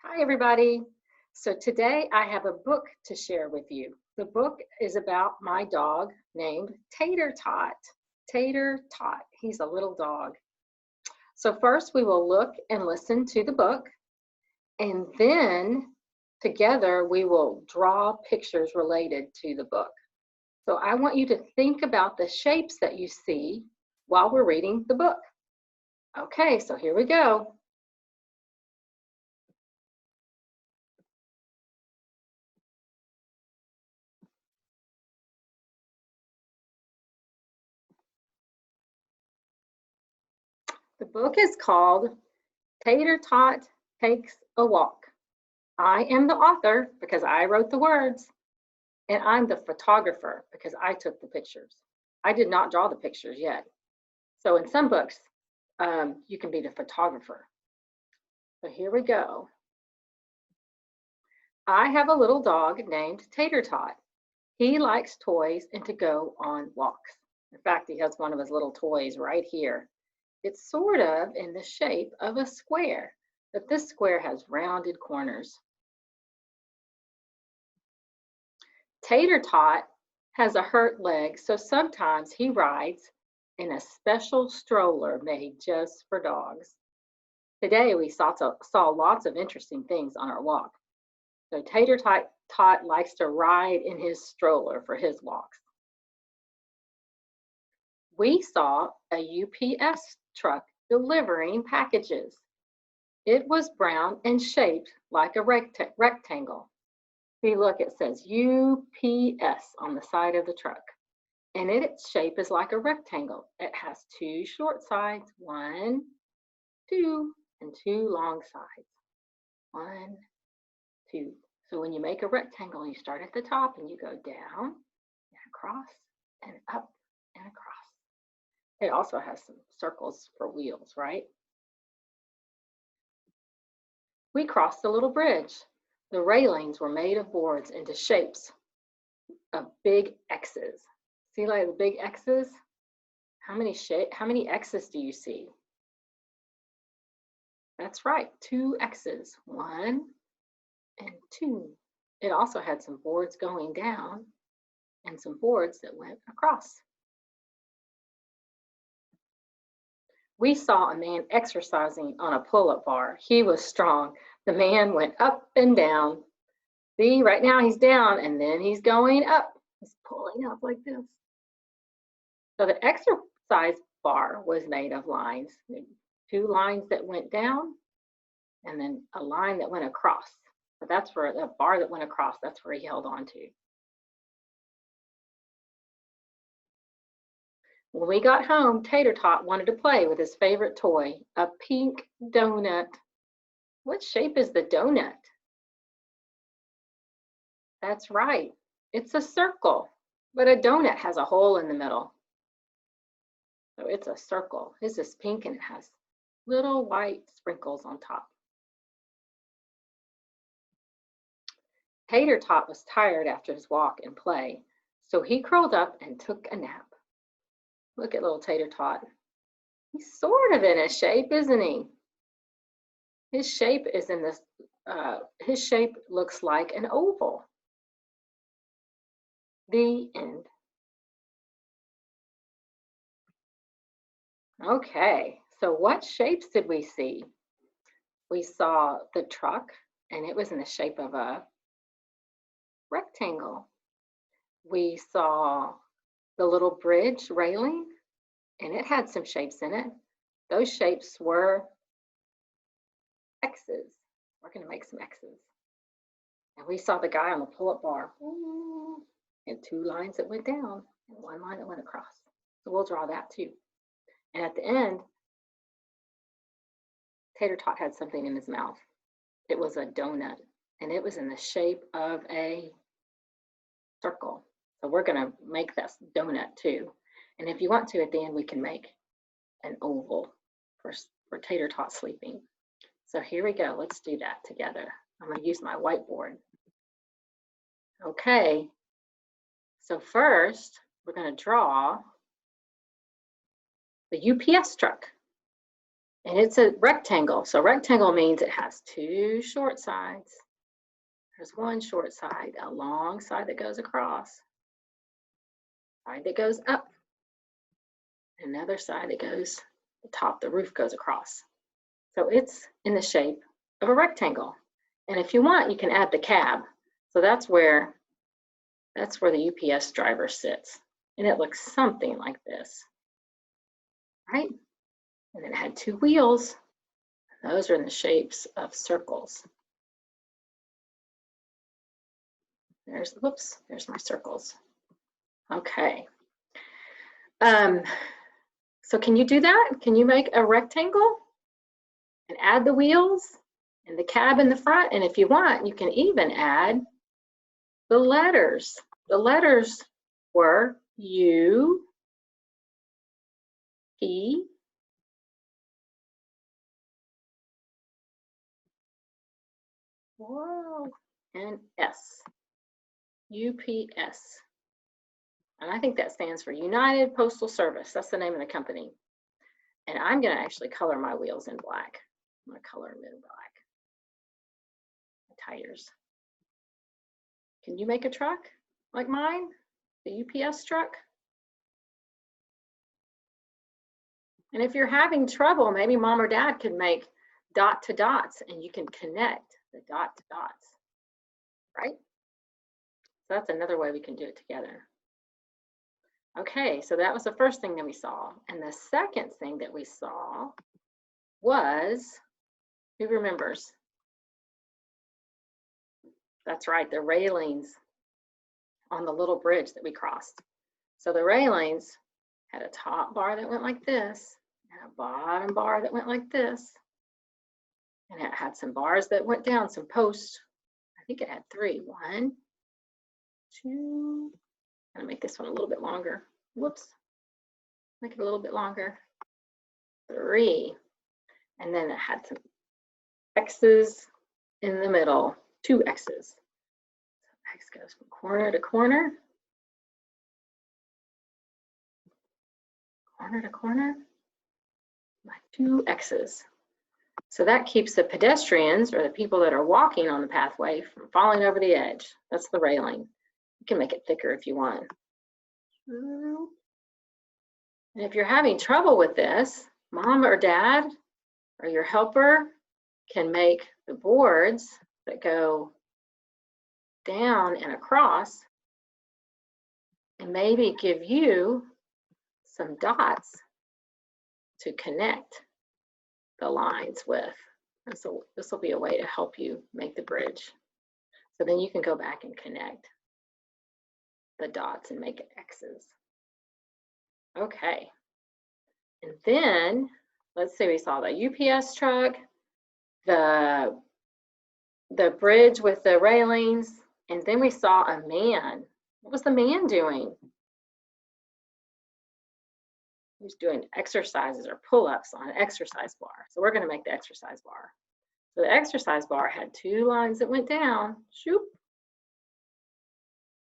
Hi, everybody. So today I have a book to share with you. The book is about my dog named Tater-tot. Tater-tot. He's a little dog. So first we will look and listen to the book, and then together we will draw pictures related to the book. So I want you to think about the shapes that you see while we're reading the book. Okay, so here we go. The book is called Tater-tot Takes a Walk. I am the author because I wrote the words, and I'm the photographer because I took the pictures. I did not draw the pictures yet. So in some books, you can be the photographer. So here we go. I have a little dog named Tater-tot. He likes toys and to go on walks. In fact, he has one of his little toys right here. It's sort of in the shape of a square, but this square has rounded corners. Tater-tot has a hurt leg, so sometimes he rides in a special stroller made just for dogs. Today we saw lots of interesting things on our walk. So Tater-tot likes to ride in his stroller for his walks. We saw a UPS truck delivering packages. It was brown and shaped like a rectangle. See, look, it says UPS on the side of the truck, and its shape is like a rectangle. It has two short sides, 1, 2, and 2 long sides, 1, 2. So when you make a rectangle, you start at the top and you go down and across and up and across. It also has some circles for wheels, right? We crossed a little bridge. The railings were made of boards into shapes of big X's. See, like the big X's? How many X's do you see? That's right, 2 X's, 1 and 2. It also had some boards going down and some boards that went across. We saw a man exercising on a pull-up bar. He was strong. The man went up and down. See, right now he's down and then he's going up. He's pulling up like this. So the exercise bar was made of lines, 2 lines that went down and then a line that went across. But that's where the bar that went across, that's where he held on to. When we got home, Tater-tot wanted to play with his favorite toy, a pink donut. What shape is the donut? That's right, it's a circle, but a donut has a hole in the middle. So it's a circle. This is pink and it has little white sprinkles on top. Tater-tot was tired after his walk and play, so he curled up and took a nap. Look at little Tater-tot. He's sort of in a shape, isn't he? His shape is in this, his shape looks like an oval. The end. Okay, so what shapes did we see? We saw the truck, and it was in the shape of a rectangle. We saw the little bridge railing, and it had some shapes in it. Those shapes were X's. We're going to make some X's. And we saw the guy on the pull-up bar, and 2 lines that went down and 1 line that went across. So we'll draw that too. And at the end, Tater-tot had something in his mouth. It was a donut, and it was in the shape of a circle. So we're going to make this donut too. And if you want to, at the end, we can make an oval for Tater-tot sleeping. So here we go. Let's do that together. I'm going to use my whiteboard. Okay. So first, we're going to draw the UPS truck. And it's a rectangle. So rectangle means it has two short sides. There's one short side, a long side that goes across, side that goes up, another side that goes, the top, the roof goes across. So it's in the shape of a rectangle. And if you want, you can add the cab. So that's where the UPS driver sits. And it looks something like this, right? And then it had two wheels. Those are in the shapes of circles. There's my circles. Okay. So can you do that? Can you make a rectangle and add the wheels and the cab in the front? And if you want, you can even add the letters. The letters were U, P, and S. UPS. And I think that stands for United Postal Service. That's the name of the company. And I'm going to actually color my wheels in black. I'm going to color them in black. My tires. Can you make a truck like mine? The UPS truck? And if you're having trouble, maybe mom or dad could make dot to dots and you can connect the dot to dots, right? So that's another way we can do it together. Okay, so that was the first thing that we saw. And the second thing that we saw was, who remembers? That's right, the railings on the little bridge that we crossed. So the railings had a top bar that went like this, and a bottom bar that went like this. And it had some bars that went down, some posts. I think it had three. One, two. I'm gonna make this one a little bit longer. Whoops. Make it a little bit longer. Three. And then it had some X's in the middle, two X's. So X goes from corner to corner. Corner to corner. My two X's. So that keeps the pedestrians or the people that are walking on the pathway from falling over the edge. That's the railing. You can make it thicker if you want. And if you're having trouble with this, mom or dad or your helper can make the boards that go down and across and maybe give you some dots to connect the lines with. And so this will be a way to help you make the bridge. So then you can go back and connect the dots and make it X's. Okay. And then let's say we saw the UPS truck, the bridge with the railings, and then we saw a man. What was the man doing? He was doing exercises or pull-ups on an exercise bar. So we're going to make the exercise bar. So the exercise bar had two lines that went down. Shoop.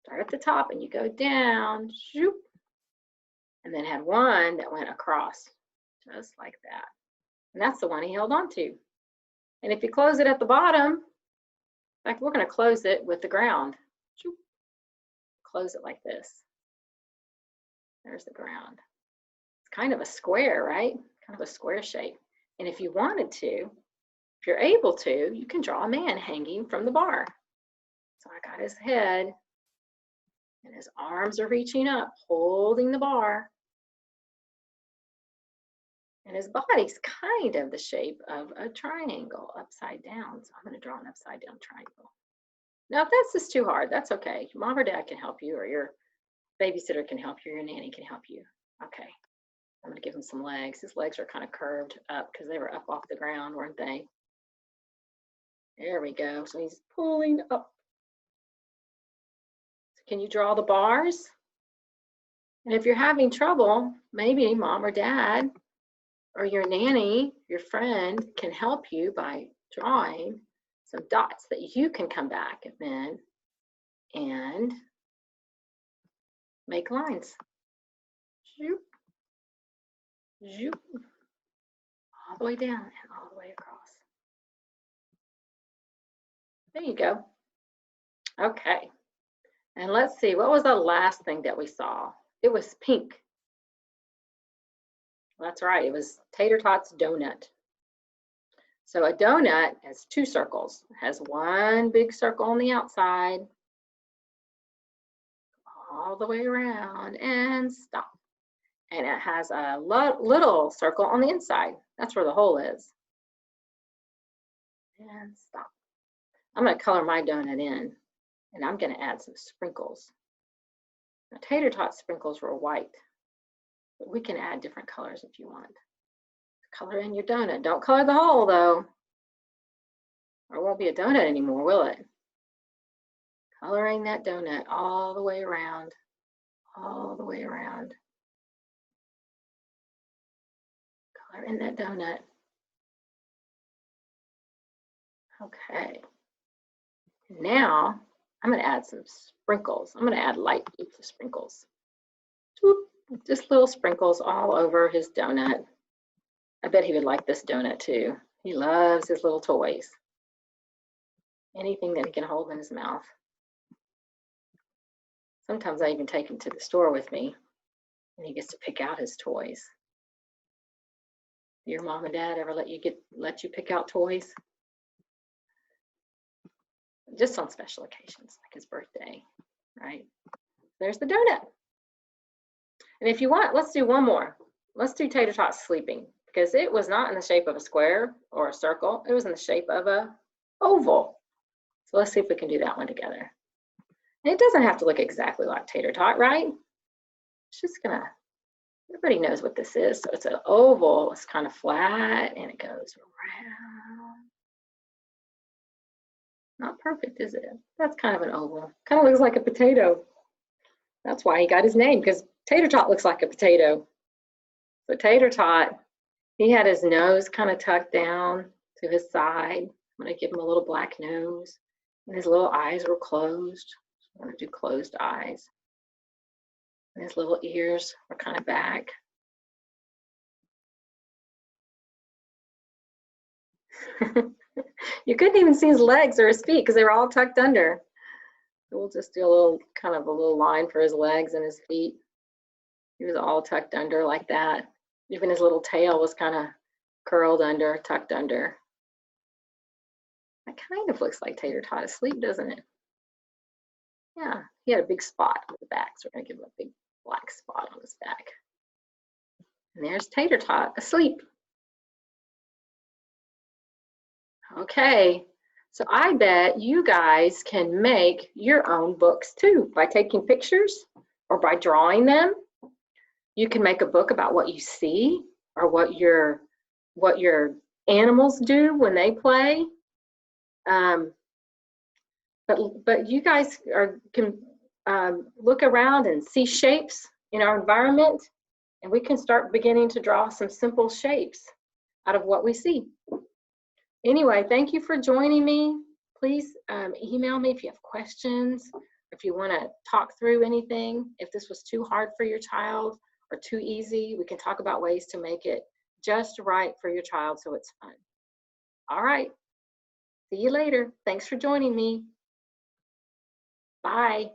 Start at the top and you go down. Shoop. And then had one that went across, just like that. And that's the one he held on to. And if you close it at the bottom, in fact, we're going to close it with the ground. Shoop. Close it like this. There's the ground. It's kind of a square, right? Kind of a square shape. And if you wanted to, if you're able to, you can draw a man hanging from the bar. So I got his head and his arms are reaching up, holding the bar. And his body's kind of the shape of a triangle upside down. So I'm going to draw an upside down triangle. Now, if that's just too hard, that's okay. Mom or dad can help you, or your babysitter can help you, or your nanny can help you. Okay. I'm going to give him some legs. His legs are kind of curved up because they were up off the ground, weren't they? There we go. So he's pulling up. So can you draw the bars? And if you're having trouble, maybe mom or dad or your nanny, your friend, can help you by drawing some dots that you can come back then and make lines. Zoop, zoop. all the way down and all the way across. There you go. Okay. And let's see, what was the last thing that we saw? It was pink. That's right, it was Tater-tot's donut. So a donut has two circles. It has one big circle on the outside, all the way around, and stop. And it has a little circle on the inside. That's where the hole is. And stop. I'm going to color my donut in, and I'm going to add some sprinkles. Now, Tater-tot sprinkles were white, but we can add different colors if you want. Color in your donut. Don't color the hole, though, or it won't be a donut anymore, will it? Coloring that donut all the way around, all the way around. Color in that donut. Okay. Now, I'm going to add some sprinkles. I'm going to add light blue sprinkles. Just little sprinkles all over his donut. I bet he would like this donut too. He loves his little toys. Anything that he can hold in his mouth. Sometimes I even take him to the store with me and he gets to pick out his toys. Your mom and dad ever let you pick out toys? Just on special occasions, like his birthday, right? There's the donut. And if you want, let's do one more. Let's do Tater-tot sleeping, because it was not in the shape of a square or a circle. It was in the shape of a oval. So let's see if we can do that one together. And it doesn't have to look exactly like Tater-tot, right? It's just gonna, everybody knows what this is. So it's an oval, it's kind of flat, and it goes around. Not perfect, is it? That's kind of an oval. Kind of looks like a potato. That's why he got his name, because Tater-tot looks like a potato. So Tater-tot, he had his nose kind of tucked down to his side. I'm going to give him a little black nose. And his little eyes were closed. I'm going to do closed eyes. And his little ears were kind of back. You couldn't even see his legs or his feet because they were all tucked under. So we'll just do a little, kind of a little line for his legs and his feet. He was all tucked under like that. Even his little tail was kind of curled under, tucked under. That kind of looks like Tater-tot asleep, doesn't it? Yeah, he had a big spot on the back, so we're gonna give him a big black spot on his back. And there's Tater-tot asleep. Okay, so I bet you guys can make your own books too by taking pictures or by drawing them. You can make a book about what you see or what your animals do when they play. But you guys can look around and see shapes in our environment, and we can start beginning to draw some simple shapes out of what we see. Anyway, thank you for joining me. Please email me if you have questions, if you want to talk through anything. If this was too hard for your child or too easy, we can talk about ways to make it just right for your child so it's fun. All right. See you later. Thanks for joining me. Bye.